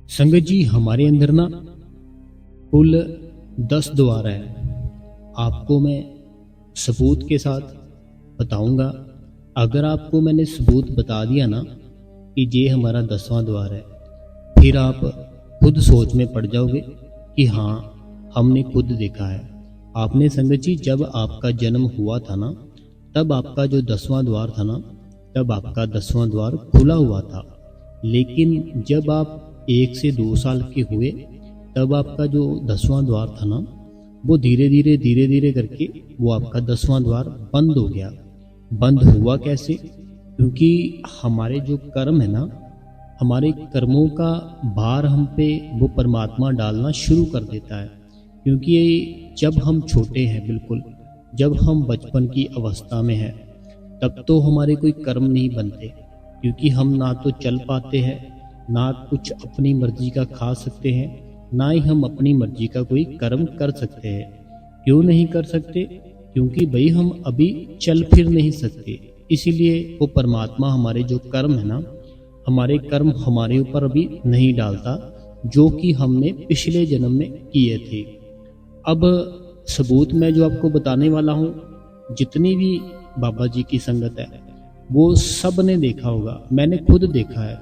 संगत जी, हमारे अंदर ना कुल 10 द्वार है। आपको मैं सबूत के साथ बताऊंगा। अगर आपको मैंने सबूत बता दिया ना कि ये हमारा 10वां द्वार है, फिर आप खुद सोच में पड़ जाओगे कि हाँ, हमने खुद देखा है। आपने संगत जी, जब आपका जन्म हुआ था ना, तब आपका जो 10वां द्वार था ना, तब आपका 10वां द्वार खुला हुआ था। लेकिन जब आप 1 से 2 साल के हुए, तब आपका जो 10वां द्वार था ना, वो धीरे धीरे करके वो आपका 10वां द्वार बंद हो गया। बंद हुआ कैसे? क्योंकि हमारे जो कर्म है ना, हमारे कर्मों का भार हम पे वो परमात्मा डालना शुरू कर देता है। क्योंकि जब हम छोटे हैं, बिल्कुल जब हम बचपन की अवस्था में हैं, तब तो हमारे कोई कर्म नहीं बनते। क्योंकि हम ना तो चल पाते हैं, ना कुछ अपनी मर्जी का खा सकते हैं, ना ही हम अपनी मर्जी का कोई कर्म कर सकते हैं। क्यों नहीं कर सकते? क्योंकि भाई हम अभी चल फिर नहीं सकते। इसीलिए वो परमात्मा हमारे जो कर्म है ना, हमारे कर्म हमारे ऊपर अभी नहीं डालता, जो कि हमने पिछले जन्म में किए थे। अब सबूत मैं जो आपको बताने वाला हूँ, जितनी भी बाबा जी की संगत है, वो सब ने देखा होगा। मैंने खुद देखा है,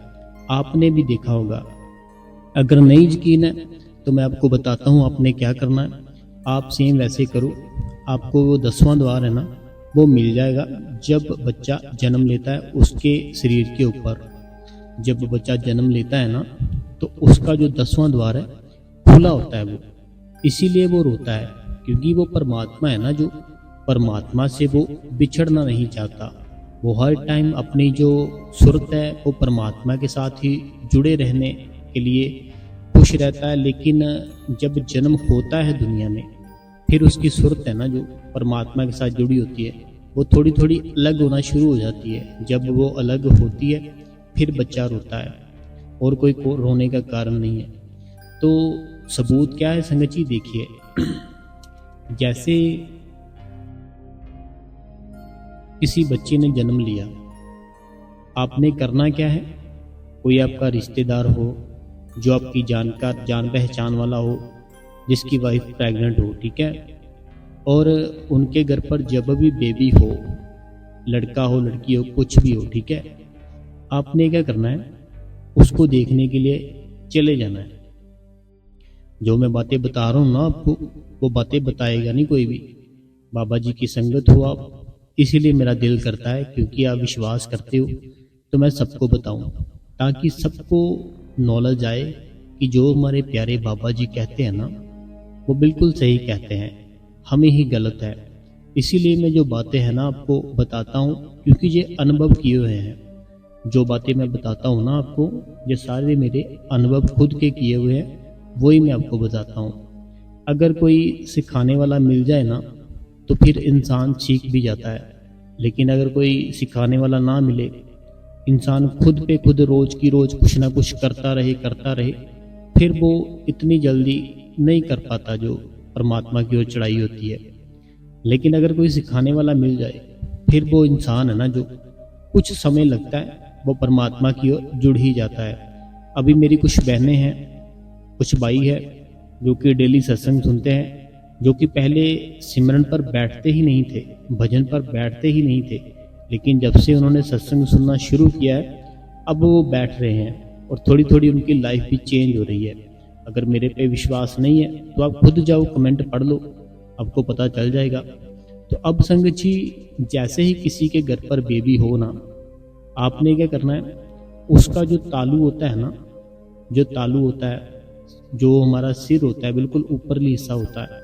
आपने भी देखा होगा। अगर नहीं यकीन है तो मैं आपको बताता हूँ आपने क्या करना है। आप सेम वैसे करो। आपको वो 10वां द्वार है ना, वो मिल जाएगा जब बच्चा जन्म लेता है। उसके शरीर के ऊपर जब बच्चा जन्म लेता है ना, तो उसका जो 10वां द्वार है खुला होता है। वो इसीलिए वो रोता है, क्योंकि वो परमात्मा है ना, जो परमात्मा से वो बिछड़ना नहीं चाहता। वो हर टाइम अपनी जो सुरत है वो परमात्मा के साथ ही जुड़े रहने के लिए खुश रहता है। लेकिन जब जन्म होता है दुनिया में, फिर उसकी सुरत है ना, जो परमात्मा के साथ जुड़ी होती है, वो थोड़ी थोड़ी अलग होना शुरू हो जाती है। जब वो अलग होती है, फिर बच्चा रोता है, और कोई रोने का कारण नहीं है। तो सबूत क्या है संगत जी? देखिए, जैसे किसी बच्चे ने जन्म लिया, आपने करना क्या है? कोई आपका रिश्तेदार हो, जो आपकी जान पहचान वाला हो, जिसकी वाइफ प्रेग्नेंट हो, ठीक है, और उनके घर पर जब भी बेबी हो, लड़का हो लड़की हो, कुछ भी हो, ठीक है, आपने क्या करना है? उसको देखने के लिए चले जाना है। जो मैं बातें बता रहा हूँ ना आपको, वो बातें बताएगा नहीं कोई भी। बाबा जी की संगत हो आप, इसीलिए मेरा दिल करता है, क्योंकि आप विश्वास करते हो, तो मैं सबको बताऊं, ताकि सबको नॉलेज आए कि जो हमारे प्यारे बाबा जी कहते हैं ना, वो बिल्कुल सही कहते हैं, हमें ही गलत है। इसीलिए मैं जो बातें हैं ना आपको बताता हूँ, क्योंकि ये अनुभव किए हुए हैं। जो बातें मैं बताता हूँ ना आपको, ये सारे मेरे अनुभव खुद के किए हुए हैं, वही मैं आपको बताता हूँ। अगर कोई सिखाने वाला मिल जाए ना, तो फिर इंसान सीख भी जाता है। लेकिन अगर कोई सिखाने वाला ना मिले, इंसान खुद पे खुद रोज की रोज कुछ ना कुछ करता रहे, फिर वो इतनी जल्दी नहीं कर पाता जो परमात्मा की ओर चढ़ाई होती है। लेकिन अगर कोई सिखाने वाला मिल जाए, फिर वो इंसान है ना, जो कुछ समय लगता है, वो परमात्मा की ओर जुड़ ही जाता है। अभी मेरी कुछ बहनें हैं, कुछ भाई है, जो कि डेली सत्संग सुनते हैं, जो कि पहले सिमरन पर बैठते ही नहीं थे, भजन पर बैठते ही नहीं थे। लेकिन जब से उन्होंने सत्संग सुनना शुरू किया है, अब वो बैठ रहे हैं, और थोड़ी थोड़ी उनकी लाइफ भी चेंज हो रही है। अगर मेरे पे विश्वास नहीं है तो आप खुद जाओ, कमेंट पढ़ लो, आपको पता चल जाएगा। तो अब संगत जी, जैसे ही किसी के घर पर बेबी हो ना, आपने क्या करना है? उसका जो तालू होता है ना, जो तालू होता है, जो हमारा सिर होता है, बिल्कुल ऊपरली हिस्सा होता है,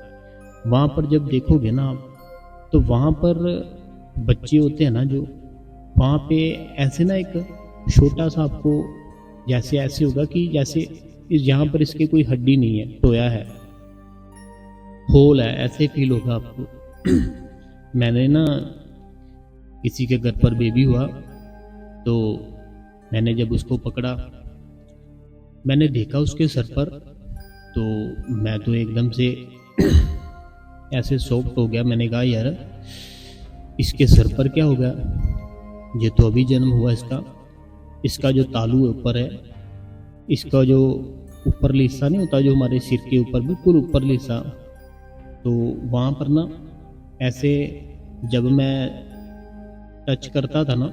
वहाँ पर जब देखोगे ना आप, तो वहाँ पर बच्चे होते हैं ना, जो वहाँ पे ऐसे ना एक छोटा सा आपको जैसे ऐसे होगा कि जैसे यहाँ पर इसके कोई हड्डी नहीं है, टोया है, होल है, ऐसे फील होगा आपको। मैंने ना किसी के घर पर बेबी हुआ, तो मैंने जब उसको पकड़ा, मैंने देखा उसके सर पर, तो मैं तो एकदम से ऐसे सॉफ्ट हो गया। मैंने कहा यार, इसके सर पर क्या हो गया? ये तो अभी जन्म हुआ इसका जो तालू ऊपर है, इसका जो ऊपरली हिस्सा नहीं होता जो हमारे सिर के ऊपर, बिल्कुल ऊपरली हिस्सा, तो वहाँ पर ना ऐसे जब मैं टच करता था ना,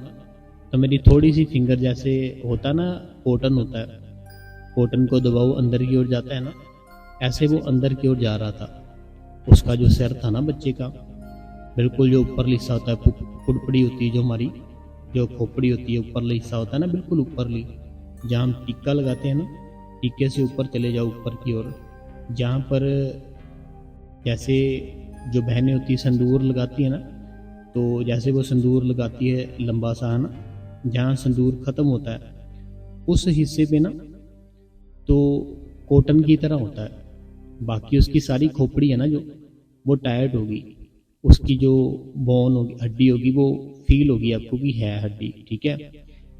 तो मेरी थोड़ी सी फिंगर, जैसे होता ना कॉटन होता है, कॉटन को दबाओ अंदर की ओर जाता है ना, ऐसे वो अंदर की ओर जा रहा था। उसका जो सिर था ना बच्चे का, बिल्कुल जो ऊपरली हिस्सा होता है, पुड़पड़ी होती है जो हमारी, जो खोपड़ी होती है, ऊपरली हिस्सा होता है ना, बिल्कुल ऊपरली, जहाँ हम टीका लगाते हैं ना, टीके से ऊपर चले जाओ ऊपर की ओर, जहाँ पर जैसे जो बहनें होती है संदूर लगाती है ना, तो जैसे वो संदूर लगाती है लंबा सा, है ना, जहाँ संदूर ख़त्म होता है उस हिस्से पे ना, तो कॉटन की तरह होता है। बाकी उसकी सारी खोपड़ी है ना जो, वो टाइट होगी, उसकी जो बोन होगी, हड्डी होगी, वो फील होगी आपको कि है हड्डी, ठीक है।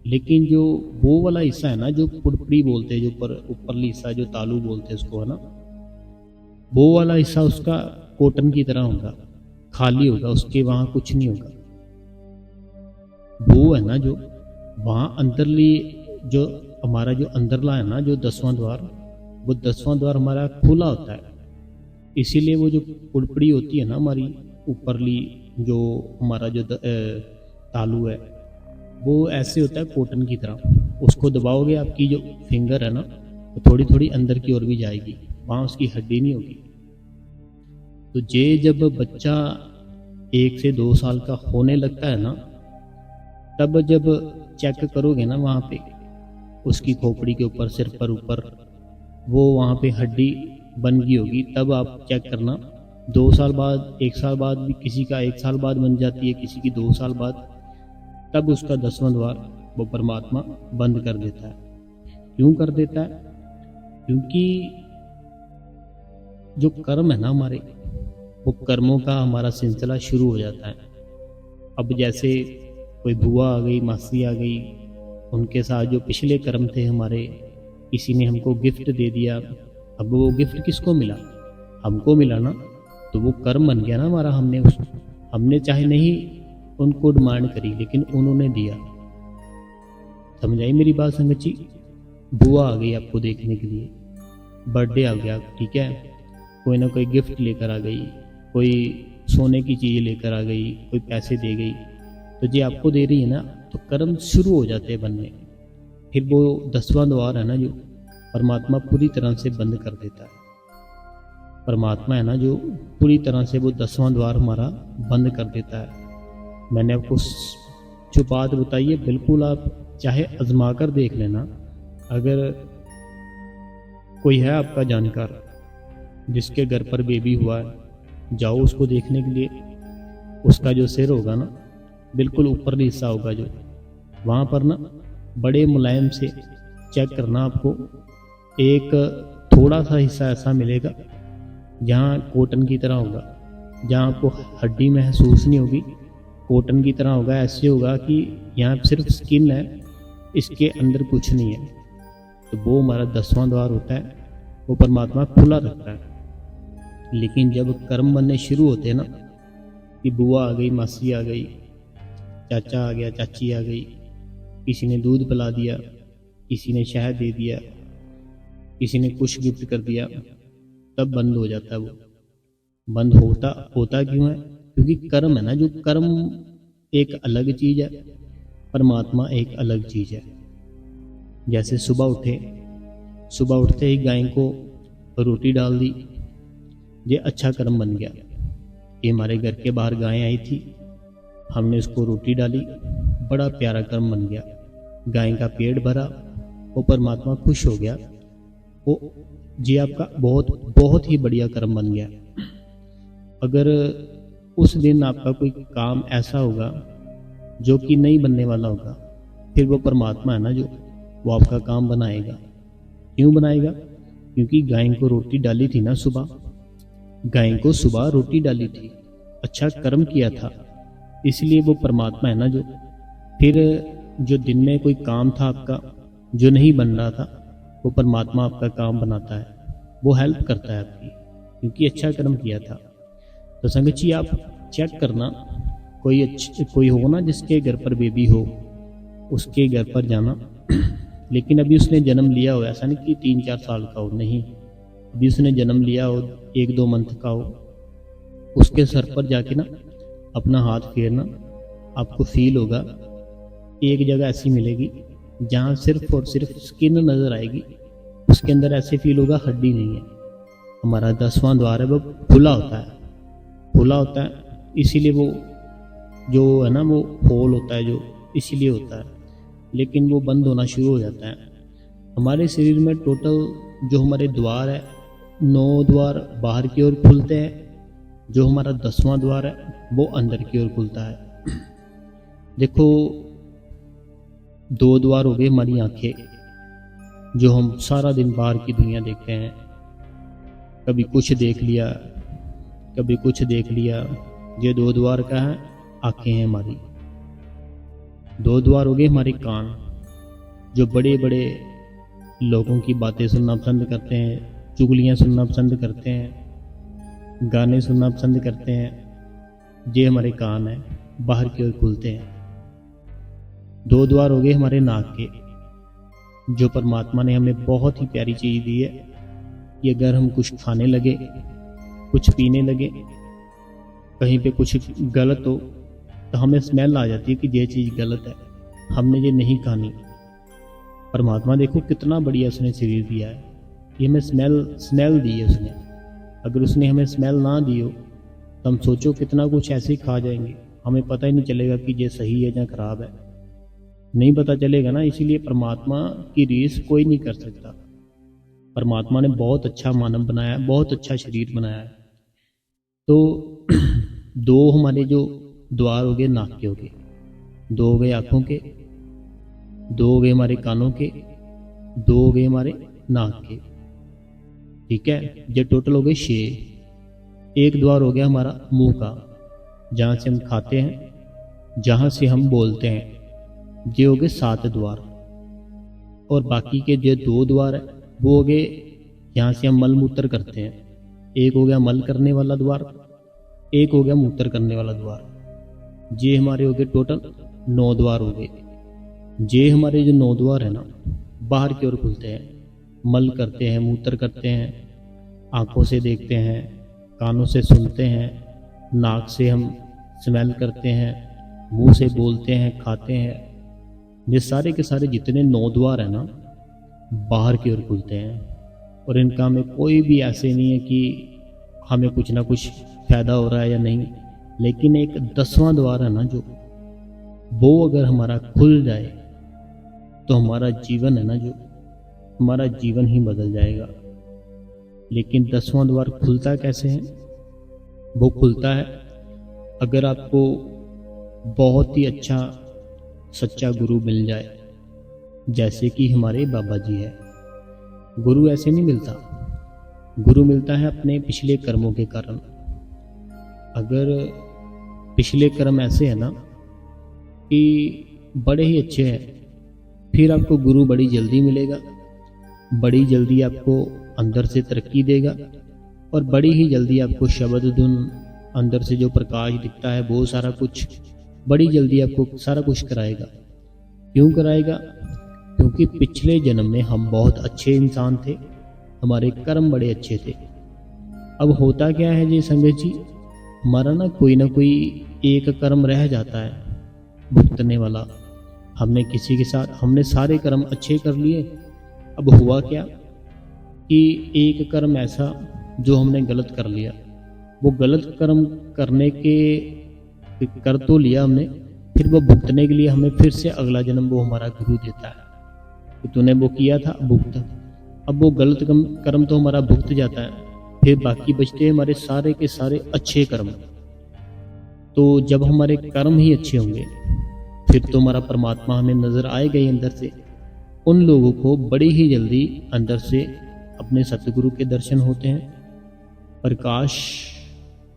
लेकिन जो वो वाला हिस्सा है ना, जो पुड़पड़ी बोलते हैं, जो ऊपरली हिस्सा, जो तालू बोलते हैं उसको, है ना, वो वाला हिस्सा उसका कॉटन की तरह होगा, खाली होगा, उसके वहाँ कुछ नहीं होगा। वो है ना जो वहाँ अंदरली, जो हमारा जो अंदरला है ना, जो 10वां द्वार, वो 10वां द्वार हमारा खुला होता है। इसीलिए वो जो पुड़पड़ी होती है ना हमारी ऊपरली, जो हमारा जो तालू है, वो ऐसे होता है कॉटन की तरह। उसको दबाओगे, आपकी जो फिंगर है ना, वो थोड़ी थोड़ी अंदर की ओर भी जाएगी, वहाँ उसकी हड्डी नहीं होगी। तो ये जब बच्चा 1 से 2 साल का होने लगता है ना, तब जब चेक करोगे ना वहाँ पे उसकी खोपड़ी के ऊपर, सिर पर ऊपर, वो वहाँ पे हड्डी बन गई होगी, तब आप चेक करना। 2 साल बाद, 1 साल बाद भी, किसी का 1 साल बाद बन जाती है, किसी की 2 साल बाद, तब उसका 10वां द्वार वो परमात्मा बंद कर देता है। क्यों कर देता है? क्योंकि जो कर्म है ना हमारे, वो कर्मों का हमारा सिलसिला शुरू हो जाता है। अब जैसे कोई बुआ आ गई, मासी आ गई, उनके साथ जो पिछले कर्म थे हमारे, किसी ने हमको गिफ्ट दे दिया, अब वो गिफ्ट किसको मिला? हमको मिला ना, तो वो कर्म बन गया ना हमारा। हमने चाहे नहीं उनको डिमांड करी, लेकिन उन्होंने दिया। समझ आई मेरी बात संगत जी? बुआ आ गई आपको देखने के लिए, बर्थडे आ गया, ठीक है, कोई ना कोई गिफ्ट लेकर आ गई, कोई सोने की चीज़ लेकर आ गई, कोई पैसे दे गई, तो ये आपको दे रही है ना, तो कर्म शुरू हो जाते हैं बनने। फिर वो 10वां द्वार है ना जो परमात्मा पूरी तरह से बंद कर देता है। परमात्मा है ना जो पूरी तरह से वो 10वां द्वार हमारा बंद कर देता है। मैंने आपको जो बात बताई है, बिल्कुल आप चाहे आजमा कर देख लेना। अगर कोई है आपका जानकार जिसके घर पर बेबी हुआ है, जाओ उसको देखने के लिए। उसका जो सिर होगा ना, बिल्कुल ऊपरली हिस्सा होगा जो, वहाँ पर ना बड़े मुलायम से चेक करना, आपको एक थोड़ा सा हिस्सा ऐसा मिलेगा जहाँ कॉटन की तरह होगा, जहाँ आपको हड्डी महसूस नहीं होगी, कॉटन की तरह होगा। ऐसे होगा कि यहाँ सिर्फ स्किन है, इसके अंदर कुछ नहीं है। तो वो हमारा 10वां द्वार होता है, वो परमात्मा खुला रखता है। लेकिन जब कर्म बनने शुरू होते हैं ना, कि बुआ आ गई, मासी आ गई, चाचा आ गया, चाची आ गई, किसी ने दूध पिला दिया, किसी ने शहद दे दिया, किसी ने कुछ गिफ्ट कर दिया, तब बंद हो जाता है। वो बंद होता क्यों है? क्योंकि कर्म है ना जो, कर्म एक अलग चीज़ है, परमात्मा एक अलग चीज़ है। जैसे सुबह उठते ही गाय को रोटी डाल दी, ये अच्छा कर्म बन गया। ये हमारे घर के बाहर गाय आई थी, हमने उसको रोटी डाली, बड़ा प्यारा कर्म बन गया। गाय का पेट भरा, वो परमात्मा खुश हो गया, वो जी आपका बहुत बहुत ही बढ़िया कर्म बन गया। अगर उस दिन आपका कोई काम ऐसा होगा जो कि नहीं बनने वाला होगा, फिर वो परमात्मा है ना जो, वो आपका काम बनाएगा। क्यों बनाएगा? क्योंकि गाय को रोटी डाली थी ना सुबह, गाय को सुबह रोटी डाली थी, अच्छा कर्म किया था, इसलिए वो परमात्मा है ना जो, फिर जो दिन में कोई काम था आपका जो नहीं बन रहा था, वो परमात्मा आपका काम बनाता है, वो हेल्प करता है आपकी, क्योंकि अच्छा कर्म किया था। तो संगत जी आप चेक करना, कोई हो ना जिसके घर पर बेबी हो, उसके घर पर जाना, लेकिन अभी उसने जन्म लिया हो, ऐसा नहीं कि 3-4 साल का हो, नहीं, अभी उसने जन्म लिया हो, 1-2 मंथ का हो, उसके सर पर जाके ना अपना हाथ फेरना, आपको फील होगा एक जगह ऐसी मिलेगी जहाँ सिर्फ और सिर्फ स्किन नज़र आएगी, उसके अंदर ऐसे फील होगा हड्डी नहीं है। हमारा 10वां द्वार है वो खुला होता है, खुला होता है, इसीलिए वो जो है ना वो होल होता है जो, इसीलिए होता है, लेकिन वो बंद होना शुरू हो जाता है। हमारे शरीर में टोटल जो हमारे द्वार है 9 द्वार बाहर की ओर खुलते हैं, जो हमारा 10वां द्वार है वो अंदर की ओर खुलता है। देखो 2 द्वार हो गए हमारी आंखें, जो हम सारा दिन बाहर की दुनिया देखते हैं, कभी कुछ देख लिया कभी कुछ देख लिया, ये 2 द्वार का है, आंखें हैं हमारी। 2 द्वार हो गए हमारे कान, जो बड़े बड़े लोगों की बातें सुनना पसंद करते हैं, चुगलियाँ सुनना पसंद करते हैं, गाने सुनना पसंद करते हैं, ये हमारे कान हैं, बाहर की ओर खुलते हैं। 2 द्वार हो गए हमारे नाक के, जो परमात्मा ने हमें बहुत ही प्यारी चीज़ दी है कि अगर हम कुछ खाने लगे, कुछ पीने लगे, कहीं पे कुछ गलत हो तो हमें स्मेल आ जाती है कि ये चीज़ गलत है, हमने ये नहीं खानी। परमात्मा देखो कितना बढ़िया उसने शरीर दिया है, ये हमें स्मेल दी है उसने। अगर उसने हमें स्मेल ना दी हो तो हम सोचो कितना कुछ ऐसे ही खा जाएंगे, हमें पता ही नहीं चलेगा कि ये सही है या खराब है, नहीं पता चलेगा ना। इसीलिए परमात्मा की रीस कोई नहीं कर सकता। परमात्मा ने बहुत अच्छा मानव बनाया है, बहुत अच्छा शरीर बनाया है। तो 2 हमारे जो द्वार हो गए नाक के हो गए, 2 हो गए आँखों के, 2 हो गए हमारे कानों के, 2 हो गए हमारे नाक के, ठीक है, ये टोटल हो गए 6। 1 द्वार हो गया हमारा मुंह का, जहाँ से हम खाते हैं, जहाँ से हम बोलते हैं, ये हो गए 7 द्वार। और बाकी के जो 2 द्वार है वो हो गए यहाँ से हम मल मूत्र करते हैं, 1 हो गया मल करने वाला द्वार, 1 हो गया मूत्र करने वाला द्वार। ये हमारे हो गए टोटल 9 द्वार हो गए। ये हमारे जो 9 द्वार है ना बाहर की ओर खुलते हैं, मल करते हैं, मूत्र करते हैं, आंखों से देखते हैं, कानों से सुनते हैं, नाक से हम स्मेल करते हैं, मुंह से बोलते हैं, खाते हैं। ये सारे के सारे जितने 9 द्वार है ना बाहर की ओर खुलते हैं, और इनका हमें कोई भी ऐसे नहीं है कि हमें कुछ ना कुछ फायदा हो रहा है या नहीं। लेकिन एक 10वां द्वार है ना जो, वो अगर हमारा खुल जाए तो हमारा जीवन है ना जो, हमारा जीवन ही बदल जाएगा। लेकिन 10वां द्वार खुलता कैसे है? वो खुलता है अगर आपको बहुत ही अच्छा सच्चा गुरु मिल जाए, जैसे कि हमारे बाबा जी है। गुरु ऐसे नहीं मिलता, गुरु मिलता है अपने पिछले कर्मों के कारण। अगर पिछले कर्म ऐसे है ना कि बड़े ही अच्छे हैं, फिर आपको गुरु बड़ी जल्दी मिलेगा, बड़ी जल्दी आपको अंदर से तरक्की देगा, और बड़ी ही जल्दी आपको शब्द धुन, अंदर से जो प्रकाश दिखता है वो सारा कुछ बड़ी जल्दी आपको सारा कुछ कराएगा। क्यों कराएगा? क्योंकि पिछले जन्म में हम बहुत अच्छे इंसान थे, हमारे कर्म बड़े अच्छे थे। अब होता क्या है जी संगत जी, हमारा ना कोई एक कर्म रह जाता है भुगतने वाला। हमने किसी के साथ, हमने सारे कर्म अच्छे कर लिए, अब हुआ क्या कि एक कर्म ऐसा जो हमने गलत कर लिया, वो गलत कर्म करने के कर तो लिया हमने, फिर वो भुगतने के लिए हमें फिर से अगला जन्म वो हमारा गुरु देता है कि तूने वो किया था, भुगत। अब वो गलत कर्म तो हमारा भुगत जाता है, फिर बाकी बचते हैं हमारे सारे के सारे अच्छे कर्म। तो जब हमारे कर्म ही अच्छे होंगे फिर तो हमारा परमात्मा हमें नजर आएगा ही अंदर से। उन लोगों को बड़ी ही जल्दी अंदर से अपने सतगुरु के दर्शन होते हैं, प्रकाश,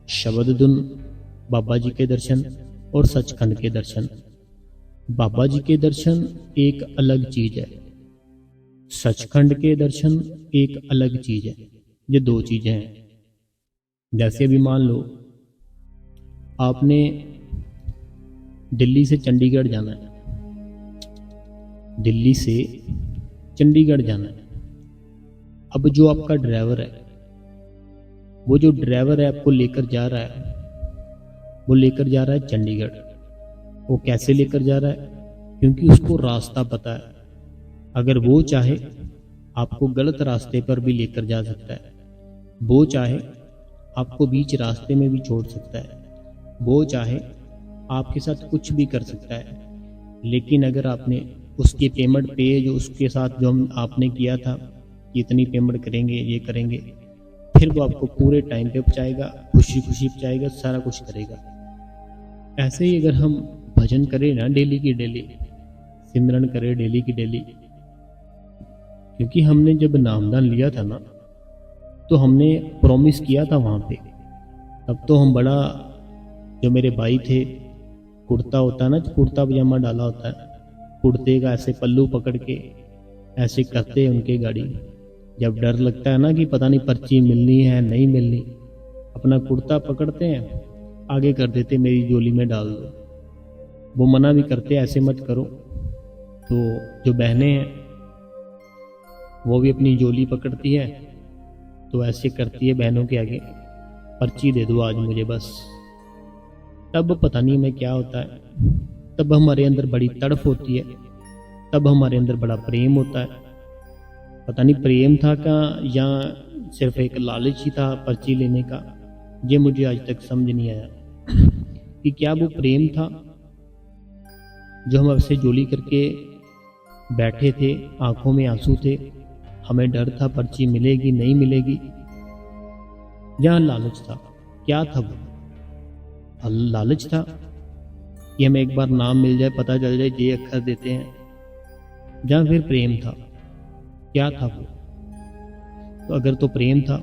शब्द धुन, बाबा जी के दर्शन और सचखंड के दर्शन। बाबा जी के दर्शन एक अलग चीज है, सचखंड के दर्शन एक अलग चीज है। ये 2 चीजें हैं। जैसे अभी मान लो आपने दिल्ली से चंडीगढ़ जाना है, दिल्ली से चंडीगढ़ जाना है। अब जो आपका ड्राइवर है, वो जो ड्राइवर है आपको लेकर जा रहा है, वो लेकर जा रहा है चंडीगढ़। वो कैसे लेकर जा रहा है? क्योंकि उसको रास्ता पता है। अगर वो चाहे आपको गलत रास्ते पर भी लेकर जा सकता है, वो चाहे आपको बीच रास्ते में भी छोड़ सकता है, वो चाहे आपके साथ कुछ भी कर सकता है। लेकिन अगर आपने उसकी पेमेंट पे जो उसके साथ जो हम आपने किया था, इतनी पेमेंट करेंगे, ये करेंगे, फिर वो आपको पूरे टाइम पे पहुँचाएगा, खुशी खुशी पहुँचाएगा, सारा कुछ करेगा। ऐसे ही अगर हम भजन करें ना डेली की डेली, सिमरन करें डेली की डेली, क्योंकि हमने जब नामदान लिया था ना, तो हमने प्रॉमिस किया था वहाँ पे। तब तो हम बड़ा, जो मेरे भाई थे, कुर्ता होता है ना, कुर्ता पजामा डाला होता है, कुर्ते का ऐसे पल्लू पकड़ के ऐसे करते हैं उनके गाड़ी। जब डर लगता है ना कि पता नहीं पर्ची मिलनी है नहीं मिलनी, अपना कुर्ता पकड़ते हैं, आगे कर देते मेरी झोली में डाल दो। वो मना भी करते ऐसे मत करो। तो जो बहनें हैं वो भी अपनी झोली पकड़ती है, तो ऐसे करती है बहनों के आगे, पर्ची दे दो आज मुझे बस। तब पता नहीं मैं क्या होता है, तब हमारे अंदर बड़ी तड़फ होती है, तब हमारे अंदर बड़ा प्रेम होता है। पता नहीं प्रेम था का या सिर्फ एक लालच ही था पर्ची लेने का, ये मुझे आज तक समझ नहीं आया कि क्या वो प्रेम था जो हम आपसे जोली करके बैठे थे, आंखों में आंसू थे, हमें डर था पर्ची मिलेगी नहीं मिलेगी, या लालच था? क्या था वो? लालच था कि हमें एक बार नाम मिल जाए, पता चल जाए, ये अक्षर देते हैं, या फिर प्रेम था? क्या था वो? तो अगर तो प्रेम था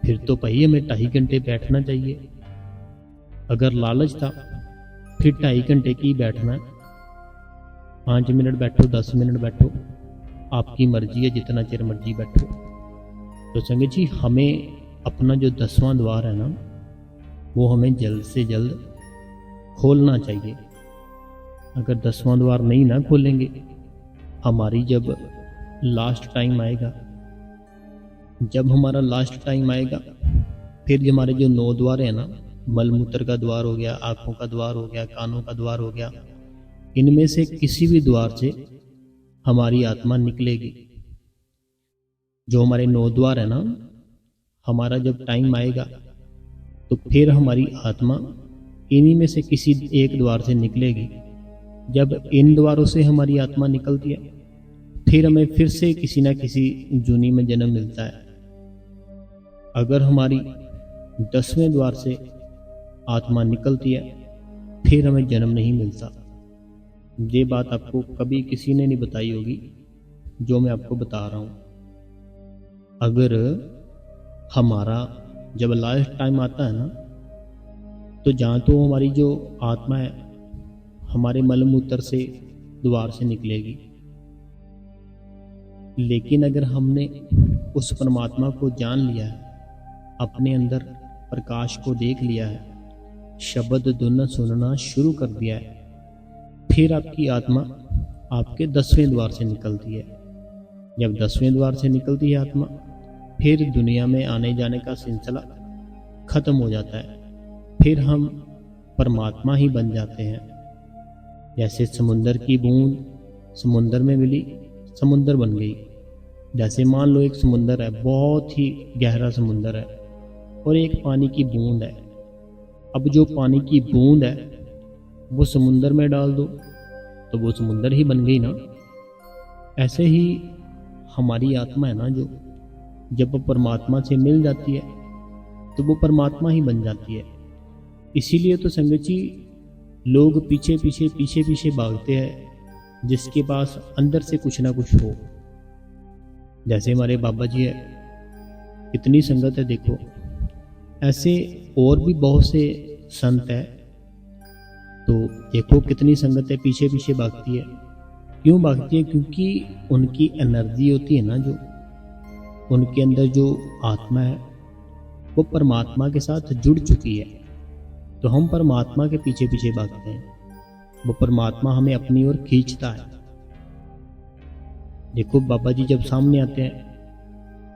फिर तो भाई हमें 2.5 घंटे बैठना चाहिए। अगर लालच था फिर 2.5 घंटे की बैठना है। 5 मिनट बैठो, 10 मिनट बैठो, आपकी मर्जी है, जितना चिर मर्जी बैठो। तो संगत जी, हमें अपना जो 10वां द्वार है ना, वो हमें जल्द से जल्द खोलना चाहिए। अगर 10वां द्वार नहीं ना खोलेंगे, हमारी जब लास्ट टाइम आएगा, जब हमारा लास्ट टाइम आएगा, फिर हमारे जो 9 द्वार है ना, मलमूत्र का द्वार हो गया, आंखों का द्वार हो गया, कानों का द्वार हो गया, इनमें से किसी भी द्वार से हमारी आत्मा निकलेगी। जो हमारे 9 द्वार है ना, हमारा जब टाइम आएगा तो फिर हमारी आत्मा इन्हीं में से किसी एक द्वार से निकलेगी। जब इन द्वारों से हमारी आत्मा निकलती है, फिर हमें फिर से किसी ना किसी जूनी में जन्म मिलता है। अगर हमारी 10वें द्वार से आत्मा निकलती है, फिर हमें जन्म नहीं मिलता। ये बात आपको कभी किसी ने नहीं बताई होगी, जो मैं आपको बता रहा हूँ। अगर हमारा जब लास्ट टाइम आता है ना, तो जहाँ तो हमारी जो आत्मा है हमारे मलमूत्र से द्वार से निकलेगी, लेकिन अगर हमने उस परमात्मा को जान लिया है, अपने अंदर प्रकाश को देख लिया है, शब्द धुन सुनना शुरू कर दिया है, फिर आपकी आत्मा आपके 10वें द्वार से निकलती है। जब 10वें द्वार से निकलती है आत्मा, फिर दुनिया में आने जाने का सिलसिला खत्म हो जाता है। फिर हम परमात्मा ही बन जाते हैं। जैसे समुंदर की बूंद समुंदर में मिली, समुंदर बन गई। जैसे मान लो एक समुंदर है, बहुत ही गहरा समुंदर है, और एक पानी की बूंद है। अब जो पानी की बूंद है वो समुंदर में डाल दो तो वो समुंदर ही बन गई ना। ऐसे ही हमारी आत्मा है ना, जो जब वो परमात्मा से मिल जाती है तो वो परमात्मा ही बन जाती है। इसीलिए तो संगत जी, लोग पीछे पीछे पीछे पीछे भागते हैं जिसके पास अंदर से कुछ ना कुछ हो। जैसे हमारे बाबा जी है, कितनी संगत है देखो। ऐसे और भी बहुत से संत है, तो देखो कितनी संगत है, पीछे पीछे भागती है। क्यों भागती है? क्योंकि उनकी एनर्जी होती है ना, जो उनके अंदर जो आत्मा है वो परमात्मा के साथ जुड़ चुकी है। तो हम परमात्मा के पीछे पीछे भागते हैं, वो परमात्मा हमें अपनी ओर खींचता है। देखो बाबा जी जब सामने आते हैं,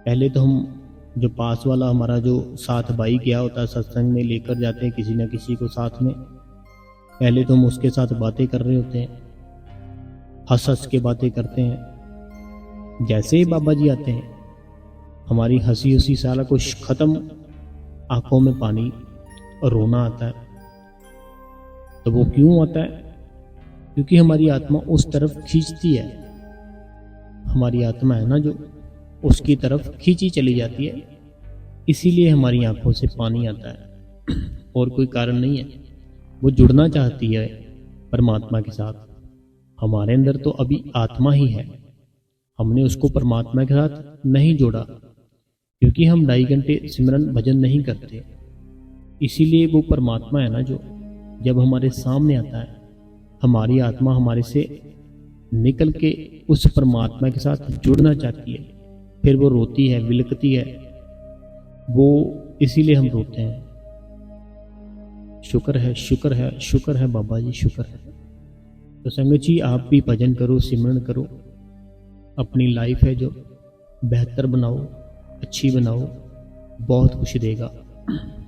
पहले तो हम जो पास वाला हमारा जो साथ भाई गया होता है सत्संग में, लेकर जाते हैं किसी न किसी को साथ में। पहले तो हम उसके साथ बातें कर रहे होते हैं, हंस हंस के बातें करते हैं। जैसे ही बाबा जी आते हैं, हमारी हंसी हंसी सारा कुछ खत्म, आंखों में पानी और रोना आता है। तो वो क्यों आता है? क्योंकि हमारी आत्मा उस तरफ खींचती है। हमारी आत्मा है ना जो, उसकी तरफ खींची चली जाती है, इसीलिए हमारी आंखों से पानी आता है। और कोई कारण नहीं है। वो जुड़ना चाहती है परमात्मा के साथ। हमारे अंदर तो अभी आत्मा ही है, हमने उसको परमात्मा के साथ नहीं जोड़ा, क्योंकि हम 2.5 घंटे सिमरन भजन नहीं करते। इसीलिए वो परमात्मा है ना जो, जब हमारे सामने आता है, हमारी आत्मा हमारे से निकल के उस परमात्मा के साथ जुड़ना चाहती है। फिर वो रोती है, बिलकती है, वो इसीलिए हम रोते हैं। शुक्र है, शुक्र है, शुक्र है बाबा जी, शुक्र है। तो संगत जी आप भी भजन करो, सिमरन करो, अपनी लाइफ है जो बेहतर बनाओ, अच्छी बनाओ। बहुत कुछ देगा,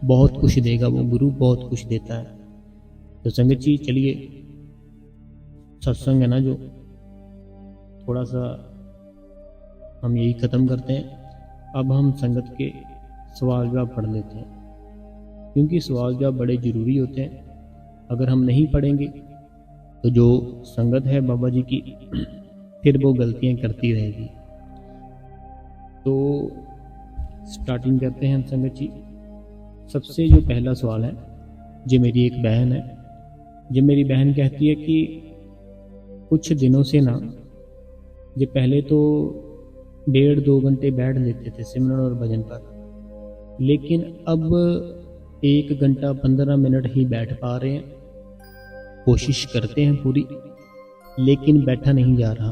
बहुत कुछ देगा वो गुरु, बहुत कुछ देता है। तो संगत जी चलिए, सत्संग है ना जो, थोड़ा सा हम यही ख़त्म करते हैं। अब हम संगत के सवाल जवाब पढ़ लेते हैं, क्योंकि सवाल जवाब बड़े ज़रूरी होते हैं। अगर हम नहीं पढ़ेंगे तो जो संगत है बाबा जी की, फिर वो गलतियां करती रहेगी। तो स्टार्टिंग करते हैं हम संगत जी। सबसे जो पहला सवाल है, जो मेरी एक बहन है, जो मेरी बहन कहती है कि कुछ दिनों से ना, जो पहले तो 1.5-2 घंटे बैठ लेते थे सिमरन और भजन पर, लेकिन अब 1 घंटा 15 मिनट ही बैठ पा रहे हैं। कोशिश करते हैं पूरी, लेकिन बैठा नहीं जा रहा।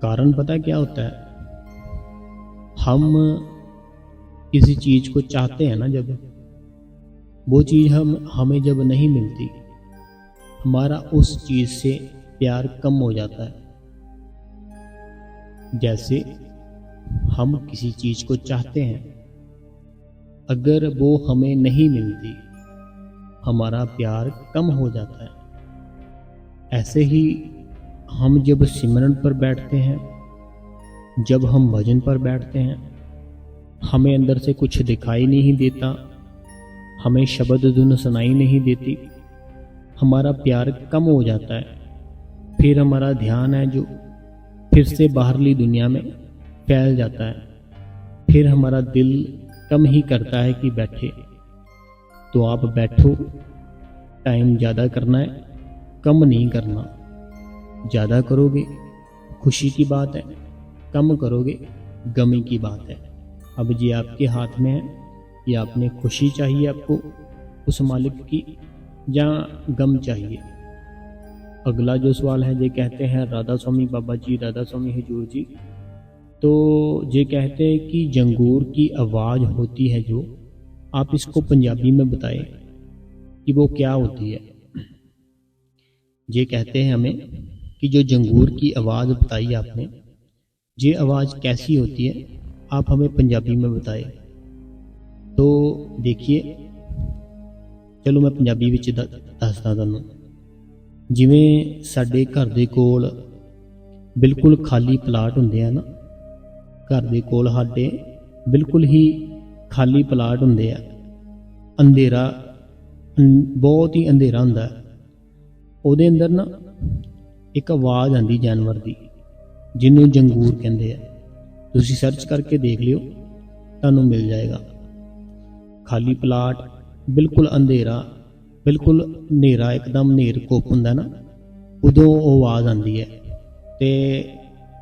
कारण पता क्या होता है? हम किसी चीज को चाहते हैं ना, जब वो चीज हमें जब नहीं मिलती, हमारा उस चीज से प्यार कम हो जाता है। जैसे हम किसी चीज को चाहते हैं, अगर वो हमें नहीं मिलती, हमारा प्यार कम हो जाता है। ऐसे ही हम जब सिमरन पर बैठते हैं, जब हम भजन पर बैठते हैं, हमें अंदर से कुछ दिखाई नहीं देता, हमें शब्द धुन सुनाई नहीं देती, हमारा प्यार कम हो जाता है। फिर हमारा ध्यान है जो फिर से बाहरली दुनिया में फैल जाता है। फिर हमारा दिल कम ही करता है कि बैठे। तो आप बैठो, टाइम ज़्यादा करना है, कम नहीं करना। ज़्यादा करोगे खुशी की बात है, कम करोगे गमी की बात है। अब ये आपके हाथ में है कि आपने खुशी चाहिए आपको उस मालिक की, या गम चाहिए। अगला जो सवाल है, ये कहते हैं राधा स्वामी बाबा जी, राधा स्वामी हजूर जी। तो ये कहते हैं कि जंगूर की आवाज़ होती है जो, आप इसको पंजाबी में बताएं कि वो क्या होती है। ये कहते हैं हमें कि जो जंगूर की आवाज़ बताई आपने, ये आवाज़ कैसी होती है, आप हमें पंजाबी में बताएं। तो देखिए, चलो मैं पंजाबी विच दसदा तुहानूं। जिवें साडे घर दे कोल बिल्कुल खाली प्लाट हुंदे आ ना, घर दे कोल साडे बिल्कुल ही खाली प्लाट हुंदे आ, अंधेरा, बहुत ही अंधेरा हुंदा है। ਉਹਦੇ अंदर ना एक आवाज़ आती जानवर की, जिन्हों जंगूर कहते हैं। तुसी सर्च करके देख लियो, तुहानूं मिल जाएगा। खाली प्लाट, बिल्कुल अंधेरा, बिल्कुल नेरा, एकदम नेर घुप हुंदा ना, उदों आवाज़ आती है। तो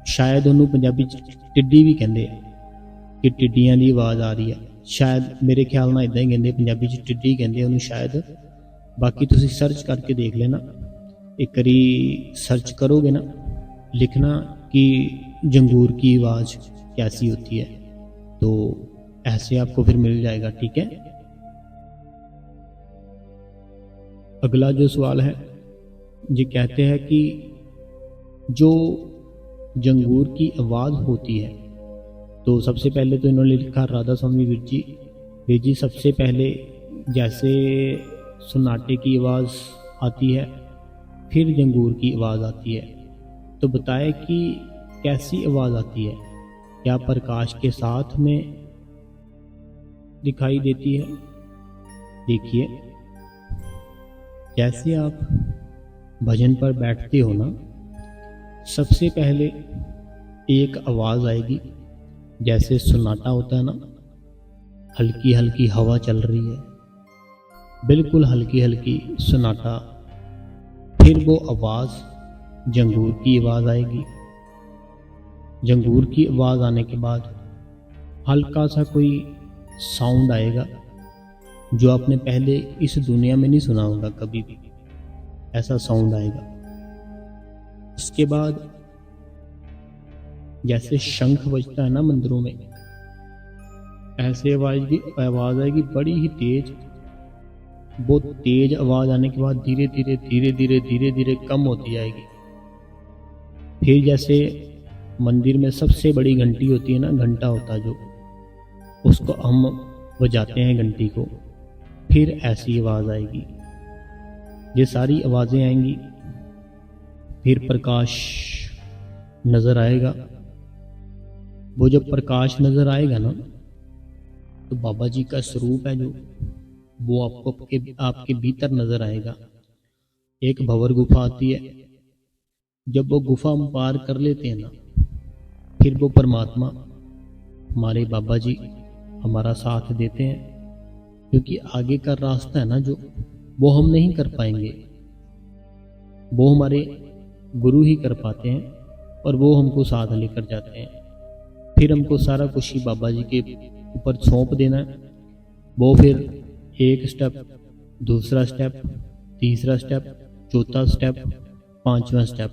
शायद उन्होंने पंजाबी टिड्डी भी कहते हैं कि टिड्डियां की आवाज़ आ रही है। शायद मेरे ख्याल नाल इदां ही कहते, पंजाबी च टिड्डी कहते उन्होंने शायद। बाकी तुसी सर्च करके देख लेना, एक बारी सर्च करोगे ना, लिखना कि जंगूर की आवाज़ कैसी होती है, तो ऐसे आपको फिर मिल जाएगा। ठीक है। अगला जो सवाल है, ये कहते हैं कि जो जंगूर की आवाज़ होती है। तो सबसे पहले तो इन्होंने लिखा राधा स्वामी वीर जी सबसे पहले जैसे सन्नाटे की आवाज़ आती है, फिर जंगूर की आवाज़ आती है। तो बताए कि कैसी आवाज़ आती है, क्या प्रकाश के साथ में दिखाई देती है। देखिए, जैसे आप भजन पर बैठते हो ना, सबसे पहले एक आवाज़ आएगी, जैसे सन्नाटा होता है ना, हल्की हल्की हवा चल रही है, बिल्कुल हल्की हल्की सन्नाटा। फिर वो आवाज़ जंगूर की आवाज़ आएगी। जंगूर की आवाज़ आने के बाद हल्का सा कोई साउंड आएगा जो आपने पहले इस दुनिया में नहीं सुना होगा कभी भी, ऐसा साउंड आएगा। उसके बाद जैसे शंख बजता है ना मंदिरों में, ऐसे आवाज़ आएगी बड़ी ही तेज। वो तेज आवाज़ आने के बाद धीरे धीरे धीरे धीरे धीरे धीरे कम होती जाएगी। फिर जैसे मंदिर में सबसे बड़ी घंटी होती है ना, घंटा होता है जो, उसको हम बजाते हैं घंटी को, फिर ऐसी आवाज़ आएगी। ये सारी आवाज़ें आएंगी। फिर प्रकाश नज़र आएगा। वो जब प्रकाश नज़र आएगा ना, तो बाबा जी का स्वरूप है जो, वो आपको आपके भीतर नज़र आएगा। एक भंवर गुफा आती है, जब वो गुफा हम पार कर लेते हैं ना, फिर वो परमात्मा हमारे बाबा जी हमारा साथ देते हैं, क्योंकि आगे का रास्ता है ना जो, वो हम नहीं कर पाएंगे, वो हमारे गुरु ही कर पाते हैं, और वो हमको साथ लेकर जाते हैं। फिर हमको सारा कुछ ही बाबा जी के ऊपर सौंप देना है। वो फिर एक स्टेप, दूसरा स्टेप, तीसरा स्टेप, चौथा स्टेप, पांचवा स्टेप,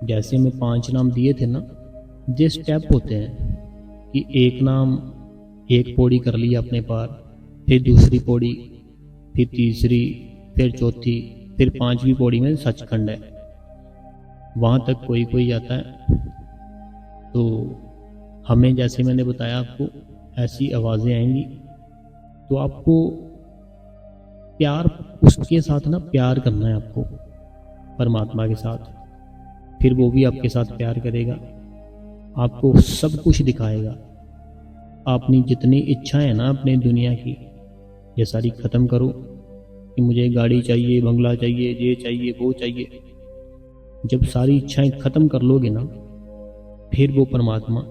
जैसे मैं 5 नाम दिए थे ना, ये स्टेप होते हैं कि एक नाम, एक पौड़ी कर लिया अपने पार, फिर दूसरी पौड़ी, फिर तीसरी, फिर चौथी, फिर 5वीं पौड़ी में सचखंड है। वहाँ तक कोई कोई आता है। तो हमें, जैसे मैंने बताया आपको, ऐसी आवाज़ें आएंगी, तो आपको प्यार उसके साथ ना, प्यार करना है आपको परमात्मा के साथ। फिर वो भी आपके साथ प्यार करेगा, आपको सब कुछ दिखाएगा। अपनी जितनी इच्छाएं हैं ना अपने दुनिया की, ये सारी ख़त्म करो कि मुझे गाड़ी चाहिए, बंगला चाहिए, ये चाहिए, वो चाहिए। जब सारी इच्छाएं ख़त्म कर लोगे ना, फिर वो परमात्मा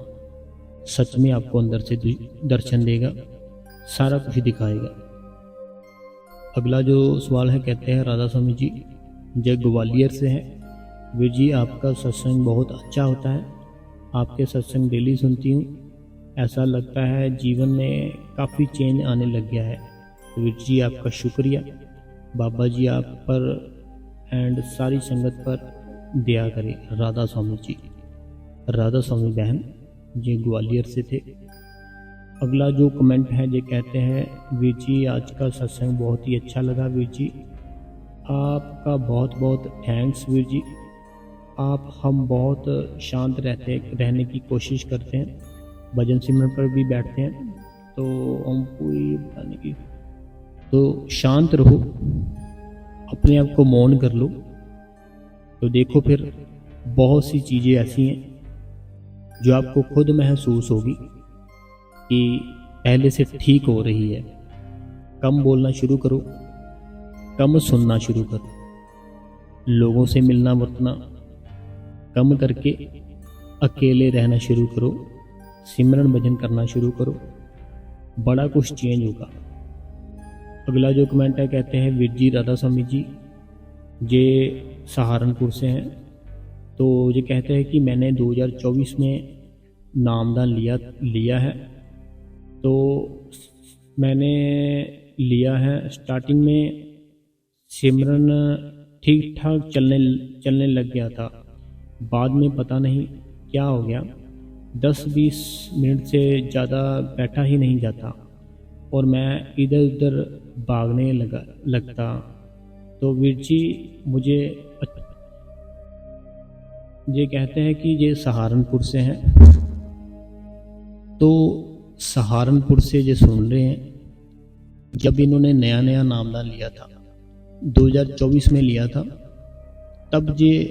सच में आपको अंदर से दर्शन देगा, सारा कुछ दिखाएगा। अगला जो सवाल है, कहते हैं राधा स्वामी जी, जय ग्वालियर से है। वीर जी, आपका सत्संग बहुत अच्छा होता है, आपके सत्संग डेली सुनती हूँ, ऐसा लगता है जीवन में काफ़ी चेंज आने लग गया है। वीर जी, आपका शुक्रिया। बाबा जी आप पर एंड सारी संगत पर दया करें। राधा स्वामी जी, राधा स्वामी बहन, ये ग्वालियर से थे। अगला जो कमेंट है, ये कहते हैं, वीर जी आज का सत्संग बहुत ही अच्छा लगा। वीर जी आपका बहुत बहुत थैंक्स। वीर जी आप, हम बहुत शांत रहने की कोशिश करते हैं, भजन सिमरन पर भी बैठते हैं तो हम पूरी बताने की, तो शांत रहो, अपने आप को मौन कर लो, तो देखो फिर बहुत सी चीज़ें ऐसी हैं जो आपको खुद महसूस होगी कि पहले से ठीक हो रही है। कम बोलना शुरू करो, कम सुनना शुरू करो, लोगों से मिलना वर्तना कम करके अकेले रहना शुरू करो, सिमरन भजन करना शुरू करो, बड़ा कुछ चेंज होगा। अगला जो कमेंट है, कहते हैं, वीर जी राधा स्वामी जी, ये सहारनपुर से हैं। तो ये कहते हैं कि मैंने 2024 में नामदान लिया है। तो मैंने लिया है, स्टार्टिंग में सिमरन ठीक ठाक चलने लग गया था, बाद में पता नहीं क्या हो गया, 10-20 मिनट से ज़्यादा बैठा ही नहीं जाता और मैं इधर उधर भागने लगता। तो वीर जी मुझे ये कहते हैं कि ये सहारनपुर से हैं। तो सहारनपुर से ये सुन रहे हैं, जब इन्होंने नया नया नामदान लिया था 2024 में लिया था, तब ये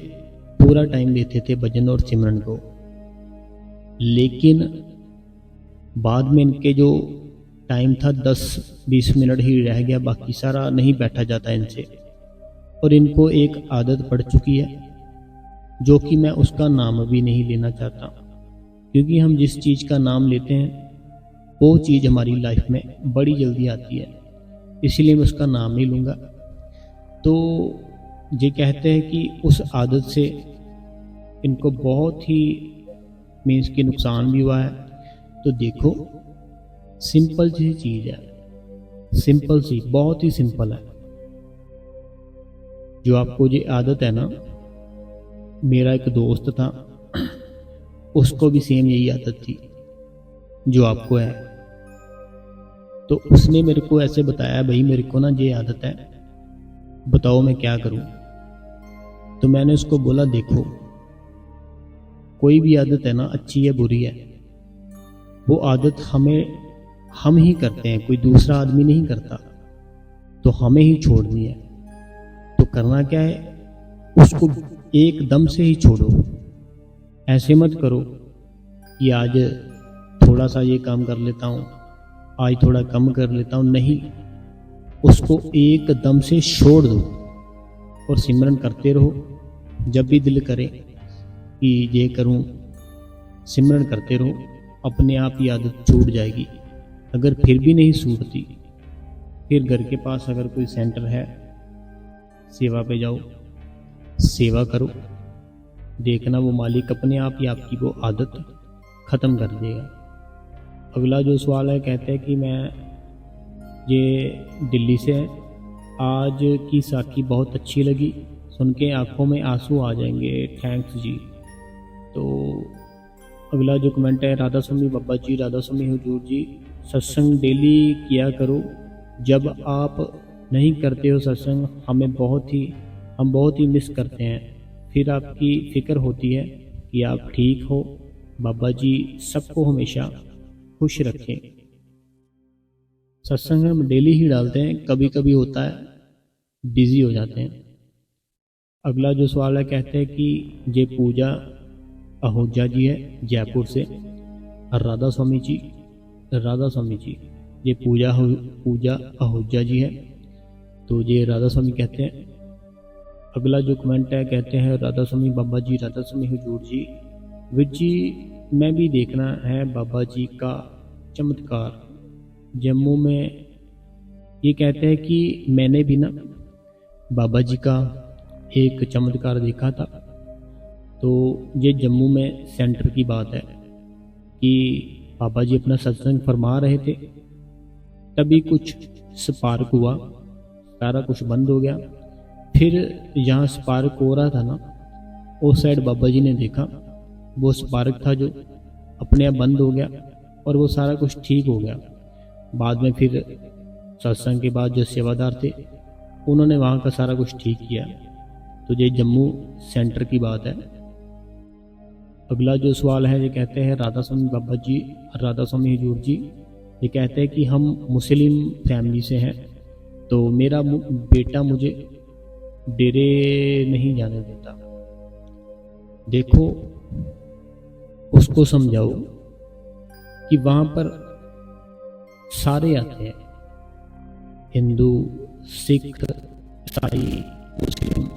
पूरा टाइम देते थे भजन और सिमरन को। लेकिन बाद में इनके जो टाइम था 10-20 मिनट ही रह गया, बाकी सारा नहीं बैठा जाता इनसे। और इनको एक आदत पड़ चुकी है जो कि मैं उसका नाम भी नहीं लेना चाहता, क्योंकि हम जिस चीज़ का नाम लेते हैं वो चीज़ हमारी लाइफ में बड़ी जल्दी आती है, इसलिए मैं उसका नाम नहीं लूँगा। तो ये कहते हैं कि उस आदत से इनको बहुत ही मीन्स की नुकसान भी हुआ है। तो देखो, सिंपल सी चीज़ है, सिंपल सी, बहुत ही सिंपल है। जो आपको ये आदत है ना, मेरा एक दोस्त था, उसको भी सेम यही आदत थी जो आपको है। तो उसने मेरे को ऐसे बताया, भाई मेरे को ना ये आदत है, बताओ मैं क्या करूं। तो मैंने उसको बोला, देखो कोई भी आदत है ना, अच्छी है बुरी है, वो आदत हम ही करते हैं, कोई दूसरा आदमी नहीं करता। तो हमें ही छोड़नी है। तो करना क्या है, उसको एकदम से ही छोड़ो। ऐसे मत करो कि आज थोड़ा सा ये काम कर लेता हूँ, आज थोड़ा कम कर लेता हूँ, नहीं, उसको एकदम से छोड़ दो और सिमरन करते रहो। जब भी दिल करे कि ये करूं, सिमरन करते रहो, अपने आप ही आदत छूट जाएगी। अगर फिर भी नहीं छूटती, फिर घर के पास अगर कोई सेंटर है, सेवा पे जाओ, सेवा करो, देखना वो मालिक अपने आप ही आपकी वो आदत ख़त्म कर देगा। अगला जो सवाल है, कहते हैं कि मैं ये दिल्ली से है, आज की साखी बहुत अच्छी लगी, सुन के आंखों में आंसू आ जाएंगे, थैंक्स जी। तो अगला जो कमेंट है, राधा स्वामी बाबा जी, राधा स्वामी हुजूर जी, सत्संग डेली किया करो, जब आप नहीं करते हो सत्संग हम बहुत ही मिस करते हैं, फिर आपकी फ़िक्र होती है कि आप ठीक हो। बाबा जी सबको हमेशा खुश रखें। सत्संग हम डेली ही डालते हैं, कभी कभी होता है बिजी हो जाते हैं। अगला जो सवाल है, कहते हैं कि ये पूजा आहूजा जी है जयपुर से, राधा स्वामी जी, राधा स्वामी जी, ये पूजा आहूजा जी है, तो ये राधा स्वामी कहते हैं। अगला जो कमेंट है, कहते हैं राधा स्वामी बाबा जी, राधा स्वामी हुजूर जी, विज जी मैं भी देखना है बाबा जी का चमत्कार जम्मू में। ये कहते हैं कि मैंने भी ना बाबा जी का एक चमत्कार देखा था। तो ये जम्मू में सेंटर की बात है कि बाबा जी अपना सत्संग फरमा रहे थे, तभी कुछ स्पार्क हुआ, सारा कुछ बंद हो गया। फिर जहाँ स्पार्क हो रहा था ना, उस साइड बाबा जी ने देखा, वो स्पार्क था जो अपने आप बंद हो गया और वो सारा कुछ ठीक हो गया। बाद में फिर सत्संग के बाद जो सेवादार थे उन्होंने वहाँ का सारा कुछ ठीक किया। तो ये जम्मू सेंटर की बात है। अगला जो सवाल है, ये कहते हैं राधा स्वामी बाबा जी, राधा स्वामी हुजूर जी, ये कहते हैं कि हम मुस्लिम फैमिली से हैं, तो मेरा बेटा मुझे डेरे नहीं जाने देता। देखो उसको समझाओ कि वहाँ पर सारे आते हैं, हिंदू, सिख, ईसाई, मुस्लिम,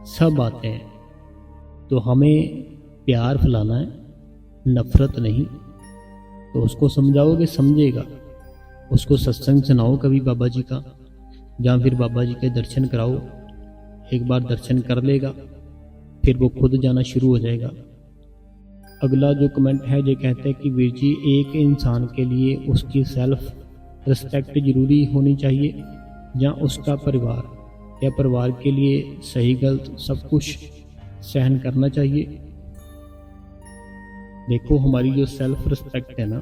सब आते हैं। तो हमें प्यार फैलाना है, नफरत नहीं। तो उसको समझाओगे समझेगा। उसको सत्संग सुनाओ कभी बाबा जी का, या फिर बाबा जी के दर्शन कराओ। एक बार दर्शन कर लेगा, फिर वो खुद जाना शुरू हो जाएगा। अगला जो कमेंट है, ये कहते हैं कि वीर जी एक इंसान के लिए उसकी सेल्फ रिस्पेक्ट जरूरी होनी चाहिए, या उसका परिवार, या परिवार के लिए सही गलत सब कुछ सहन करना चाहिए। देखो हमारी जो सेल्फ रिस्पेक्ट है ना,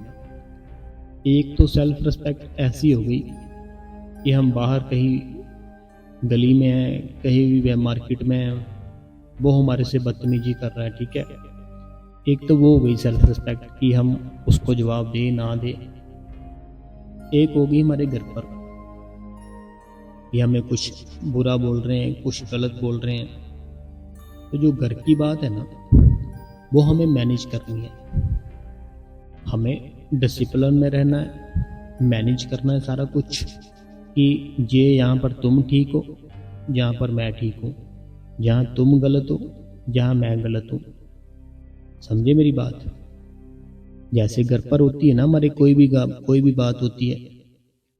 एक तो सेल्फ रिस्पेक्ट ऐसी हो गई कि हम बाहर कहीं गली में हैं, कहीं भी मार्केट में हैं, वो हमारे से बदतमीजी कर रहा है, ठीक है। एक तो वो हो गई सेल्फ रिस्पेक्ट कि हम उसको जवाब दे ना दे। एक होगी हमारे घर पर कि हमें कुछ बुरा बोल रहे हैं, कुछ गलत बोल रहे हैं। तो जो घर की बात है ना, वो हमें मैनेज करनी है, हमें डिसिप्लिन में रहना है, मैनेज करना है सारा कुछ कि ये यहाँ पर तुम ठीक हो, यहाँ पर मैं ठीक हूँ, जहाँ तुम गलत हो, जहाँ मैं गलत हूँ। समझे मेरी बात? जैसे घर पर होती है ना हमारे, कोई भी बात होती है,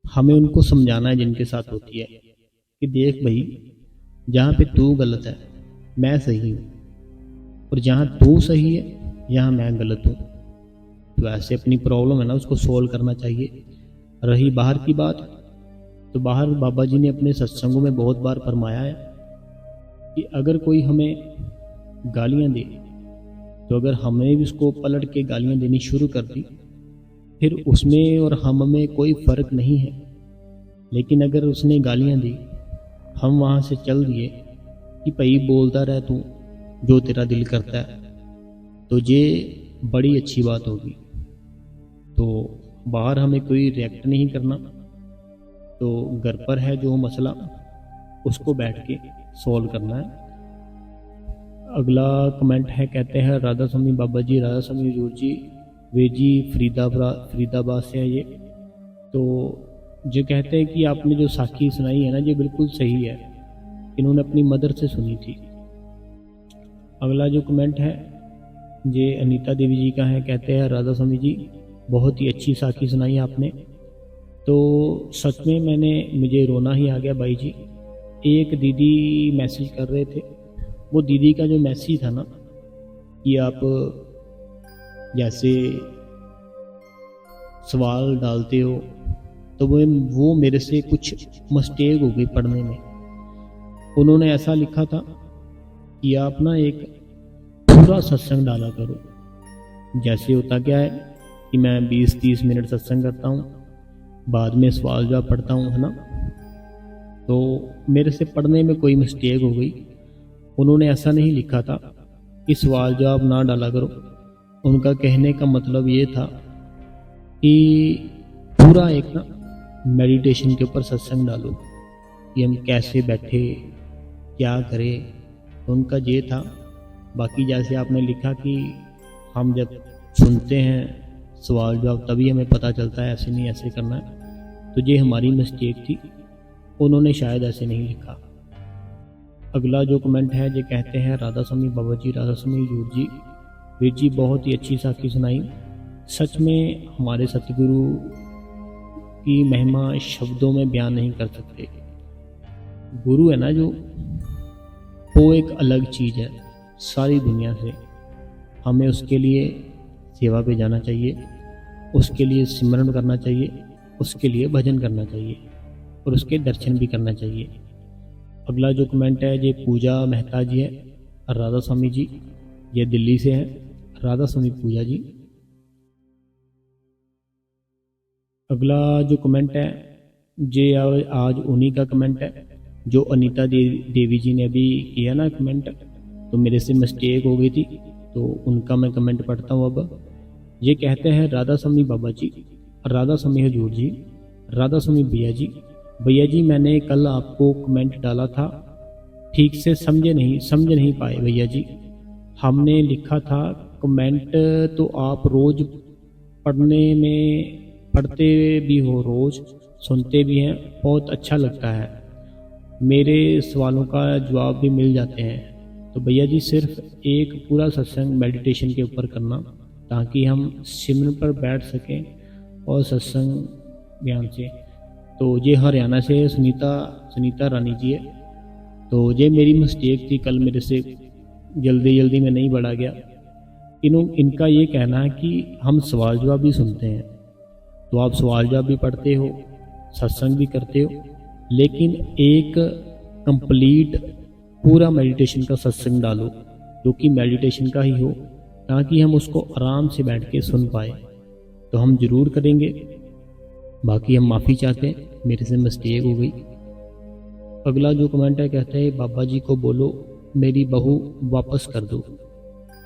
हमें उनको समझाना है जिनके साथ होती है कि देख भाई, जहाँ पे तू गलत है मैं सही हूँ, और जहाँ तू सही है यहाँ मैं गलत हूँ। तो ऐसे अपनी प्रॉब्लम है ना उसको सोल्व करना चाहिए। रही बाहर की बात, तो बाहर बाबा जी ने अपने सत्संगों में बहुत बार फरमाया है कि अगर कोई हमें गालियाँ दे, तो अगर हमने भी उसको पलट के गालियाँ देनी शुरू कर दी, फिर उसमें और हम में कोई फ़र्क नहीं है। लेकिन अगर उसने गालियाँ दी, हम वहाँ से चल दिए कि भाई बोलता रह तू जो तेरा दिल करता है, तो ये बड़ी अच्छी बात होगी। तो बाहर हमें कोई रिएक्ट नहीं करना, तो घर पर है जो मसला उसको बैठ के सॉल्व करना है। अगला कमेंट है, कहते हैं राधा स्वामी बाबा जी, राधा स्वामी हजूर जी, वे जी फरीदाबाद से है ये। तो जो कहते हैं कि आपने जो साखी सुनाई है ना, ये बिल्कुल सही है, इन्होंने अपनी मदर से सुनी थी। अगला जो कमेंट है ये अनीता देवी जी का है, कहते हैं राधा स्वामी जी बहुत ही अच्छी साखी सुनाई आपने। तो सच में मुझे रोना ही आ गया भाई जी। एक दीदी मैसेज कर रहे थे, वो दीदी का जो मैसेज था ना कि आप जैसे सवाल डालते हो, तो वो मेरे से कुछ मिस्टेक हो गई पढ़ने में। उन्होंने ऐसा लिखा था कि आप ना एक पूरा सत्संग डाला करो। जैसे होता क्या है कि मैं 20-30 मिनट सत्संग करता हूँ, बाद में सवाल जवाब पढ़ता हूँ, है ना। तो मेरे से पढ़ने में कोई मिस्टेक हो गई। उन्होंने ऐसा नहीं लिखा था कि सवाल जवाब ना डाला करो। उनका कहने का मतलब ये था कि पूरा एक ना मेडिटेशन के ऊपर सत्संग डालो कि हम कैसे बैठे, क्या करें। तो उनका ये था। बाकी जैसे आपने लिखा कि हम जब सुनते हैं सवाल जवाब तभी हमें पता चलता है, ऐसे नहीं ऐसे करना है, तो ये हमारी मिस्टेक थी, उन्होंने शायद ऐसे नहीं लिखा। अगला जो कमेंट है ये कहते हैं राधा स्वामी बाबा जी, राधा स्वामी हजूर जी, वीर जी बहुत ही अच्छी साखी सुनाई। सच में हमारे सतगुरु की महिमा शब्दों में बयान नहीं कर सकते। गुरु है ना जो, वो एक अलग चीज़ है सारी दुनिया से। हमें उसके लिए सेवा पे जाना चाहिए, उसके लिए सिमरन करना चाहिए, उसके लिए भजन करना चाहिए और उसके दर्शन भी करना चाहिए। अगला जो कमेंट है ये पूजा मेहता जी है, राधा स्वामी जी, ये दिल्ली से है, राधा स्वामी पूजा जी। अगला जो कमेंट है ये आज उन्हीं का कमेंट है जो अनीता देवी जी ने अभी किया ना कमेंट, तो मेरे से मिस्टेक हो गई थी, तो उनका मैं कमेंट पढ़ता हूँ अब। ये कहते हैं राधा स्वामी बाबा जी, राधा स्वामी हजूर जी, राधा स्वामी भैया जी मैंने कल आपको कमेंट डाला था, ठीक से समझ नहीं पाए भैया जी। हमने लिखा था कमेंट तो आप रोज पढ़ते भी हो, रोज सुनते भी हैं, बहुत अच्छा लगता है, मेरे सवालों का जवाब भी मिल जाते हैं। तो भैया जी सिर्फ एक पूरा सत्संग मेडिटेशन के ऊपर करना, ताकि हम सिमरन पर बैठ सकें और सत्संग ज्ञान से। तो ये हरियाणा से सुनीता रानी जी है। तो ये मेरी मिस्टेक थी, कल मेरे से जल्दी में नहीं बढ़ा गया। इनका ये कहना है कि हम सवाल जवाब भी सुनते हैं, तो आप सवाल जवाब भी पढ़ते हो, सत्संग भी करते हो, लेकिन एक कंप्लीट पूरा मेडिटेशन का सत्संग डालो जो कि मेडिटेशन का ही हो, ताकि हम उसको आराम से बैठ के सुन पाए। तो हम ज़रूर करेंगे। बाकी हम माफ़ी चाहते हैं, मेरे से मिस्टेक हो गई। अगला जो कमेंट है कहते हैं बाबा जी को बोलो मेरी बहू वापस कर दो,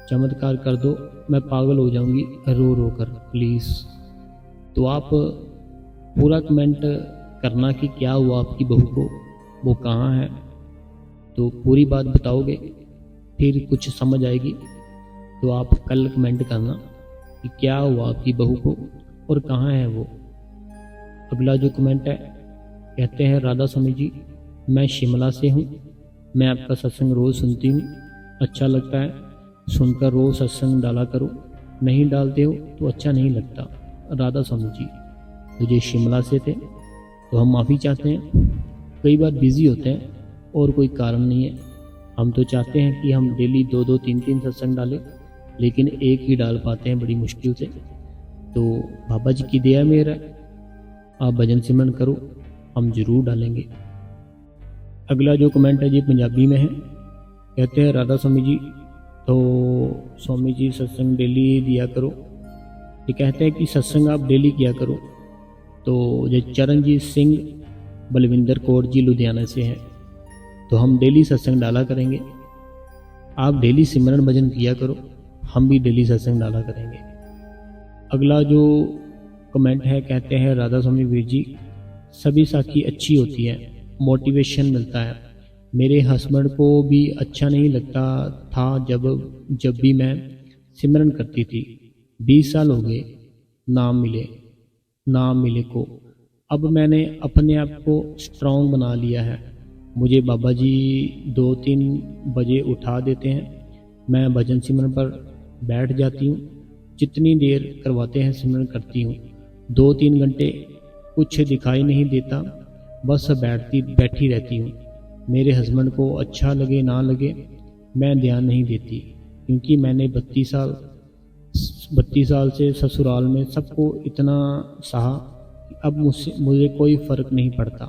चमत्कार कर दो, मैं पागल हो जाऊंगी रो रो कर, प्लीज़। तो आप पूरा कमेंट करना कि क्या हुआ आपकी बहू को, वो कहाँ है, तो पूरी बात बताओगे, फिर कुछ समझ आएगी। तो आप कल कमेंट करना कि क्या हुआ आपकी बहू को और कहाँ है वो। अगला जो कमेंट है, कहते हैं राधा स्वामी जी, मैं शिमला से हूँ, मैं आपका सत्संग रोज़ सुनती हूँ, अच्छा लगता है सुनकर, रोज़ सत्संग डाला करो, नहीं डालते हो तो अच्छा नहीं लगता। राधा स्वामी जी, तो ये शिमला से थे, तो हम माफ़ी चाहते हैं, कई बार बिज़ी होते हैं और कोई कारण नहीं है। हम तो चाहते हैं कि हम डेली 2-2 3-3 सत्संग डालें, लेकिन एक ही डाल पाते हैं बड़ी मुश्किल से। तो बाबा जी की दया मेरा, आप भजन सिमरन करो, हम ज़रूर डालेंगे। अगला जो कमेंट है जी पंजाबी में है, कहते हैं राधा स्वामी जी, तो स्वामी जी सत्संग डेली दिया करो। ये कहते हैं कि सत्संग आप डेली किया करो। तो ये चरणजीत सिंह बलविंदर कौर जी लुधियाना से हैं, तो हम डेली सत्संग डाला करेंगे, आप डेली सिमरन भजन किया करो, हम भी डेली सत्संग डाला करेंगे। अगला जो कमेंट है, कहते हैं राधा स्वामी वीर जी, सभी साखी अच्छी होती है, मोटिवेशन मिलता है, मेरे हस्बैंड को भी अच्छा नहीं लगता था जब भी मैं सिमरन करती थी, 20 साल हो गए नाम मिले को, अब मैंने अपने आप को स्ट्रांग बना लिया है, मुझे बाबा जी 2-3 बजे उठा देते हैं, मैं भजन सिमरन पर बैठ जाती हूँ, जितनी देर करवाते हैं सिमरन करती हूँ, 2-3 घंटे कुछ दिखाई नहीं देता, बस बैठी रहती हूँ, मेरे हस्बैंड को अच्छा लगे ना लगे मैं ध्यान नहीं देती, क्योंकि मैंने 32 साल से ससुराल में सबको इतना सहा, अब मुझे कोई फ़र्क नहीं पड़ता,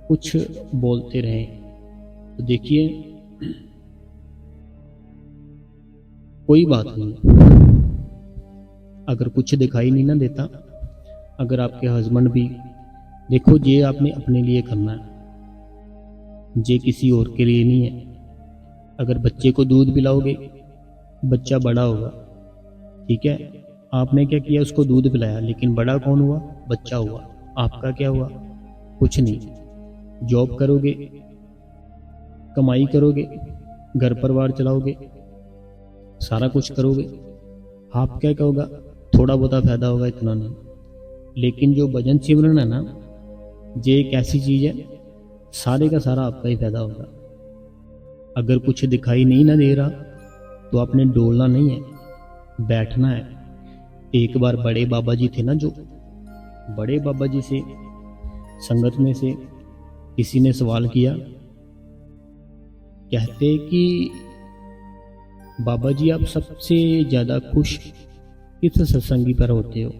कुछ बोलते रहें। तो देखिए, कोई बात नहीं, अगर कुछ दिखाई नहीं ना देता, अगर आपके हस्बैंड भी, देखो ये आपने अपने लिए करना है, ये किसी और के लिए नहीं है। अगर बच्चे को दूध पिलाओगे, बच्चा बड़ा होगा, ठीक है, आपने क्या किया, उसको दूध पिलाया, लेकिन बड़ा कौन हुआ, बच्चा हुआ, आपका क्या हुआ, कुछ नहीं। जॉब करोगे, कमाई करोगे, घर परिवार चलाओगे, सारा कुछ करोगे, आप क्या कहोगा, थोड़ा बहुत फायदा होगा, इतना नहीं। लेकिन जो भजन सिमरन है ना, ये एक ऐसी चीज़ है, सारे का सारा आपका ही फायदा होगा। अगर कुछ दिखाई नहीं ना दे रहा, तो आपने डोलना नहीं है, बैठना है। एक बार बड़े बाबा जी थे ना, जो बड़े बाबा जी से संगत में से किसी ने सवाल किया, कहते कि बाबा जी आप सबसे ज़्यादा खुश किस सत्संगी पर होते हो?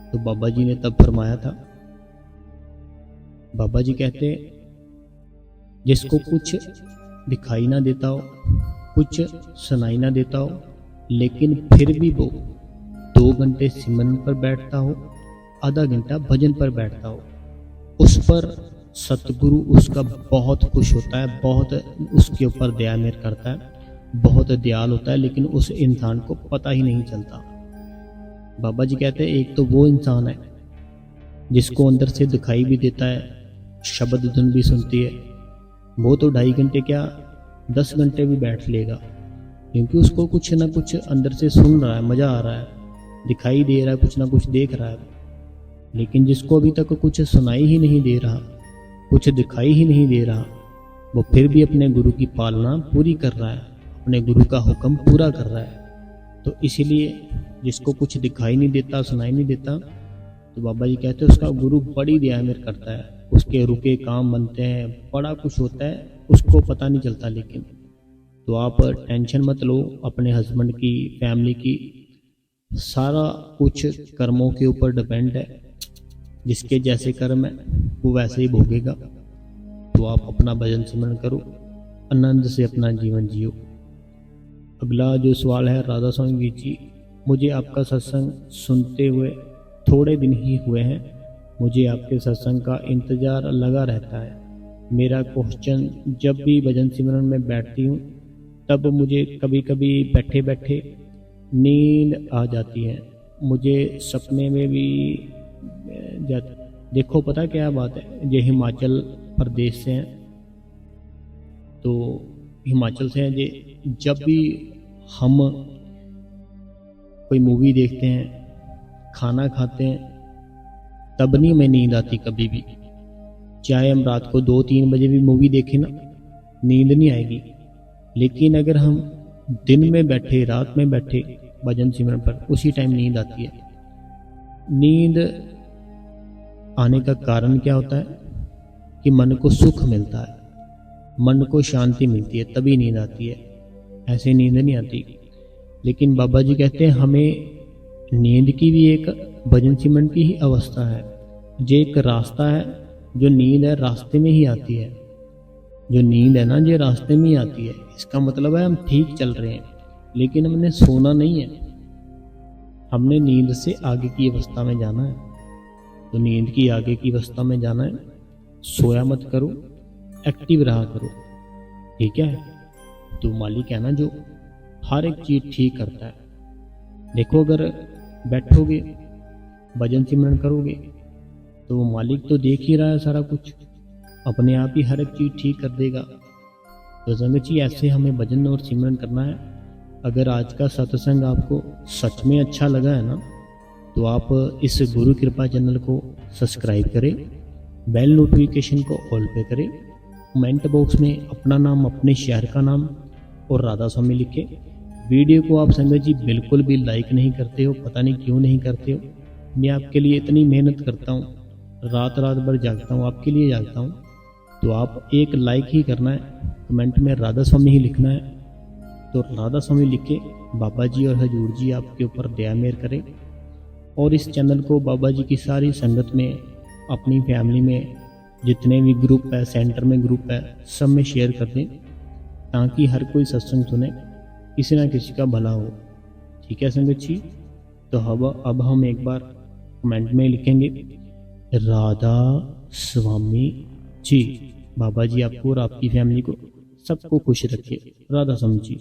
तो बाबा जी ने तब फरमाया था, बाबा जी कहते, जिसको कुछ दिखाई ना देता हो, कुछ सुनाई ना देता हो, लेकिन फिर भी वो 2 घंटे सिमरन पर बैठता हो, आधा घंटा भजन पर बैठता हो, उस पर सतगुरु उसका बहुत खुश होता है, बहुत उसके ऊपर दया मेहर करता है, बहुत दयाल होता है, लेकिन उस इंसान को पता ही नहीं चलता। बाबा जी कहते हैं, एक तो वो इंसान है जिसको अंदर से दिखाई भी देता है, शब्द धुन भी सुनती है, वो तो 2.5 घंटे क्या 10 घंटे भी बैठ लेगा, क्योंकि उसको कुछ ना कुछ अंदर से सुन रहा है, मज़ा आ रहा है, दिखाई दे रहा है, कुछ ना कुछ देख रहा है। लेकिन जिसको अभी तक कुछ सुनाई ही नहीं दे रहा, कुछ दिखाई ही नहीं दे रहा, वो फिर भी अपने गुरु की पालना पूरी कर रहा है, अपने गुरु का हुक्म पूरा कर रहा है। तो इसीलिए जिसको कुछ दिखाई नहीं देता, सुनाई नहीं देता, तो बाबा जी कहते हैं उसका गुरु बड़ी दया मेहर करता है, उसके रुके काम बनते हैं, बड़ा कुछ होता है, उसको पता नहीं चलता। लेकिन तो आप टेंशन मत लो अपने हस्बैंड की, फैमिली की, सारा कुछ कर्मों के ऊपर डिपेंड है, जिसके जैसे कर्म है वो वैसे ही भोगेगा। तो आप अपना भजन सिमरन करो, आनंद से अपना जीवन जियो। अगला जो सवाल है, राधा स्वामी वीर जी, मुझे आपका सत्संग सुनते हुए थोड़े दिन ही हुए हैं, मुझे आपके सत्संग का इंतज़ार लगा रहता है, मेरा क्वेश्चन, जब भी भजन सिमरन में बैठती हूँ तब मुझे कभी कभी बैठे बैठे नींद आ जाती है। मुझे सपने में भी देखो पता क्या बात है, ये हिमाचल प्रदेश से हैं, तो हिमाचल से हैं ये। जब भी हम कोई मूवी देखते हैं, खाना खाते हैं, तब नहीं हमें नींद आती कभी भी। चाहे हम रात को 2-3 बजे भी मूवी देखें ना, नींद नहीं आएगी। लेकिन अगर हम दिन में बैठे, रात में बैठे भजन सिमरन पर, उसी टाइम नींद आती है। नींद आने का कारण क्या होता है कि मन को सुख मिलता है, मन को शांति मिलती है, तभी नींद आती है, ऐसे नींद नहीं आती। लेकिन बाबा जी कहते हैं हमें नींद की भी एक भजन सिमरन की ही अवस्था है। ये एक रास्ता है, जो नींद है रास्ते में ही आती है। जो नींद है ना, ये रास्ते में ही आती है। इसका मतलब है हम ठीक चल रहे हैं, लेकिन हमने सोना नहीं है, हमने नींद से आगे की अवस्था में जाना है। तो नींद की आगे की अवस्था में जाना है, सोया मत करो, एक्टिव रहा करो, ठीक है। तो मालिक है ना जो हर एक चीज़ ठीक करता है। देखो अगर बैठोगे भजन सिमरन करोगे तो वो मालिक तो देख ही रहा है सारा कुछ, अपने आप ही हर एक चीज़ ठीक कर देगा। तो संगत जी ऐसे हमें भजन और सिमरन करना है। अगर आज का सत्संग आपको सच में अच्छा लगा है ना, तो आप इस गुरु कृपा चैनल को सब्सक्राइब करें, बेल नोटिफिकेशन को ऑल पे करें, कमेंट बॉक्स में अपना नाम, अपने शहर का नाम और राधा स्वामी लिखें। वीडियो को आप संगत जी बिल्कुल भी लाइक नहीं करते हो, पता नहीं क्यों नहीं करते हो। मैं आपके लिए इतनी मेहनत करता हूँ, रात रात भर जागता हूँ, आपके लिए जागता हूँ। तो आप एक लाइक ही करना है, कमेंट में राधा स्वामी ही लिखना है। तो राधा स्वामी लिख के बाबा जी और हजूर जी आपके ऊपर दया मेहर करें। और इस चैनल को बाबा जी की सारी संगत में, अपनी फैमिली में जितने भी ग्रुप है, सेंटर में ग्रुप है, सब में शेयर कर दें, ताकि हर कोई सत्संग सुने, किसी ना किसी का भला हो। ठीक है संगत जी। तो अब हम एक बार कमेंट में लिखेंगे राधा स्वामी जी। बाबा जी आपको और आपकी फैमिली को सबको खुश रखे। राधा स्वामी जी।